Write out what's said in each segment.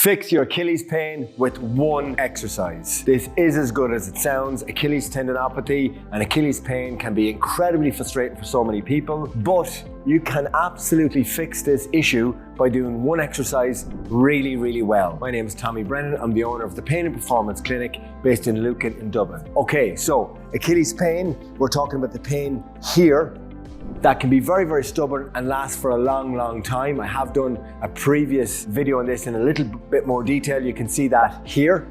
Fix your Achilles pain with one exercise. This is as good as it sounds. Achilles tendinopathy and Achilles pain can be incredibly frustrating for so many people, but you can absolutely fix this issue by doing one exercise really, really well. My name is Tommy Brennan. I'm the owner of the Pain and Performance Clinic based in Lucan in Dublin. Okay, so Achilles pain, we're talking about the pain here. That can be very, very stubborn and last for a long, long time. I have done a previous video on this in a little bit more detail. You can see that here.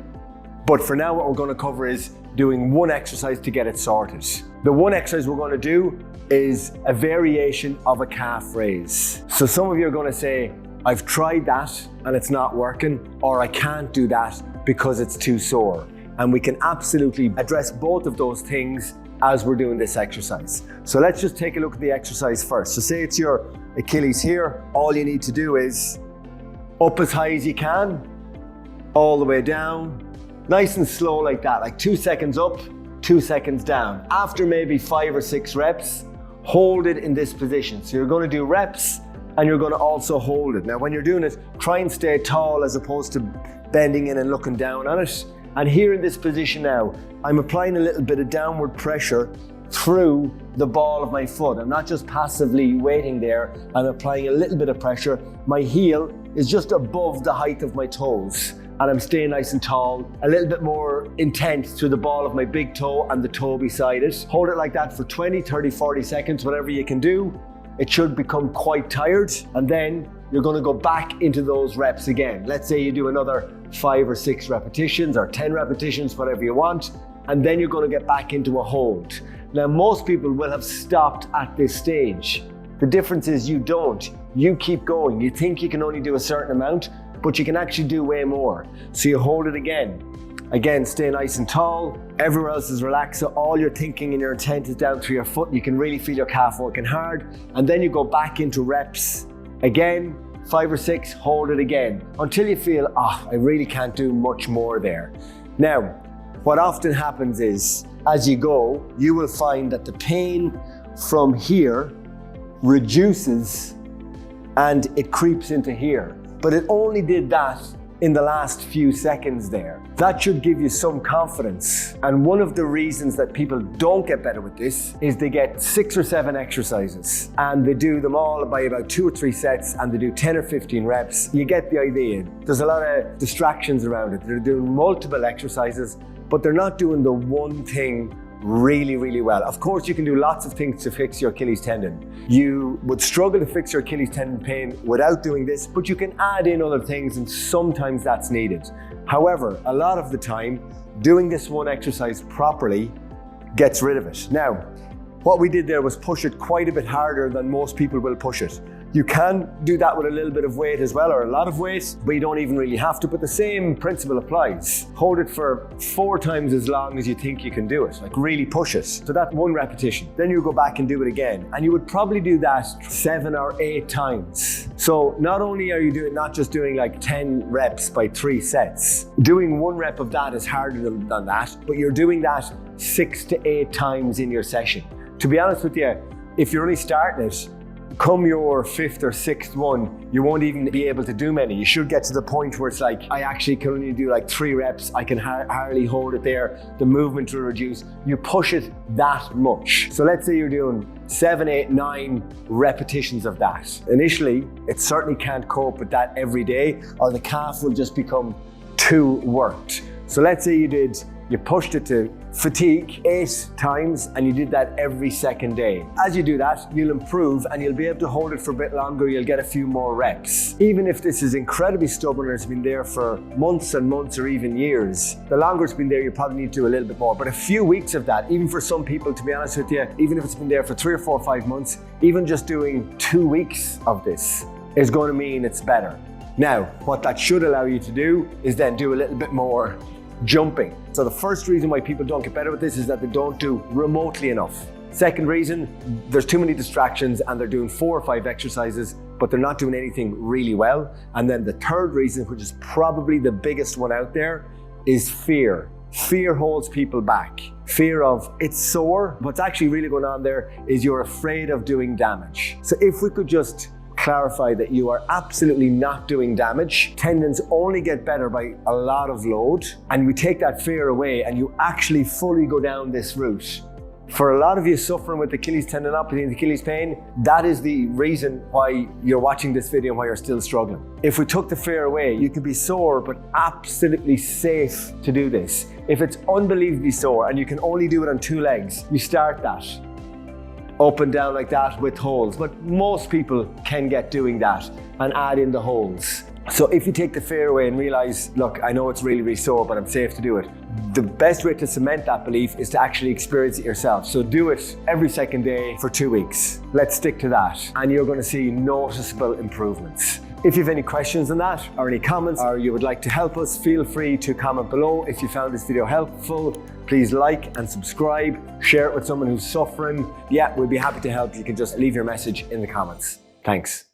But for now, what we're going to cover is doing one exercise to get it sorted. The one exercise we're going to do is a variation of a calf raise. So some of you are going to say, I've tried that and it's not working, or I can't do that because it's too sore. And we can absolutely address both of those things as we're doing this exercise. So let's just take a look at the exercise first. So say it's your Achilles here. All you need to do is up as high as you can, all the way down, nice and slow like that, like 2 seconds up, 2 seconds down. After maybe 5 or 6 reps, hold it in this position. So you're going to do reps and you're going to also hold it. Now when you're doing it, try and stay tall as opposed to bending in and looking down on it. And here in this position now, I'm applying a little bit of downward pressure through the ball of my foot. I'm not just passively waiting there, I'm applying a little bit of pressure. My heel is just above the height of my toes, and I'm staying nice and tall, a little bit more intense through the ball of my big toe and the toe beside it. Hold it like that for 20, 30, 40 seconds, whatever you can do. It should become quite tired, and then you're going to go back into those reps again. Let's say you do another 5 or 6 repetitions or 10 repetitions, whatever you want, and then you're going to get back into a hold. Now, most people will have stopped at this stage. The difference is you don't. You keep going. You think you can only do a certain amount, but you can actually do way more. So you hold it again. Again, stay nice and tall. Everywhere else is relaxed, so all your thinking and your intent is down through your foot. You can really feel your calf working hard. And then you go back into reps. Again, 5 or 6, hold it again until you feel, I really can't do much more there. Now, what often happens is, as you go, you will find that the pain from here reduces and it creeps into here. But it only did that in the last few seconds there. That should give you some confidence. And one of the reasons that people don't get better with this is they get 6 or 7 exercises and they do them all by about 2 or 3 sets and they do 10 or 15 reps. You get the idea. There's a lot of distractions around it. They're doing multiple exercises, but they're not doing the one thing really, really well. Of course, you can do lots of things to fix your Achilles tendon. You would struggle to fix your Achilles tendon pain without doing this, but you can add in other things and sometimes that's needed. However, a lot of the time, doing this one exercise properly gets rid of it. Now, what we did there was push it quite a bit harder than most people will push it. You can do that with a little bit of weight as well, or a lot of weight, but you don't even really have to, but the same principle applies. Hold it for 4 times as long as you think you can do it, like really push it. So that's 1 repetition. Then you go back and do it again, and you would probably do that 7 or 8 times. So not only are you not just doing like 10 reps by 3 sets, doing 1 rep of that is harder than that, but you're doing that 6 to 8 times in your session. To be honest with you, if you're only starting it, come your 5th or 6th one, you won't even be able to do many. You should get to the point where it's like, I actually can only do like 3 reps. I can hardly hold it there. The movement will reduce. You push it that much. So let's say you're doing 7, 8, 9 repetitions of that. Initially, it certainly can't cope with that every day, or the calf will just become too worked. So let's say you pushed it to fatigue 8 times and you did that every second day. As you do that, you'll improve and you'll be able to hold it for a bit longer. You'll get a few more reps. Even if this is incredibly stubborn and it's been there for months and months or even years, the longer it's been there, you probably need to do a little bit more. But a few weeks of that, even for some people, to be honest with you, even if it's been there for 3 or 4 or 5 months, even just doing 2 weeks of this is going to mean it's better. Now, what that should allow you to do is then do a little bit more jumping. So the first reason why people don't get better with this is that they don't do remotely enough. Second reason, there's too many distractions and they're doing 4 or 5 exercises, but they're not doing anything really well. And then the third reason, which is probably the biggest one out there, is fear. Fear holds people back. Fear of it's sore. What's actually really going on there is you're afraid of doing damage. So if we could just clarify that you are absolutely not doing damage. Tendons only get better by a lot of load, and we take that fear away and you actually fully go down this route. For a lot of you suffering with Achilles tendinopathy and Achilles pain, that is the reason why you're watching this video and why you're still struggling. If we took the fear away, you could be sore but absolutely safe to do this. If it's unbelievably sore and you can only do it on 2 legs, you start that. Up and down like that with holds, but most people can get doing that and add in the holds. So if you take the fear away and realize, look, I know it's really, really sore, but I'm safe to do it. The best way to cement that belief is to actually experience it yourself. So do it every second day for 2 weeks. Let's stick to that. And you're going to see noticeable improvements. If you have any questions on that or any comments, or you would like to help us, feel free to comment below. If you found this video helpful, please like and subscribe, share it with someone who's suffering. Yeah, we'd be happy to help. You can just leave your message in the comments. Thanks.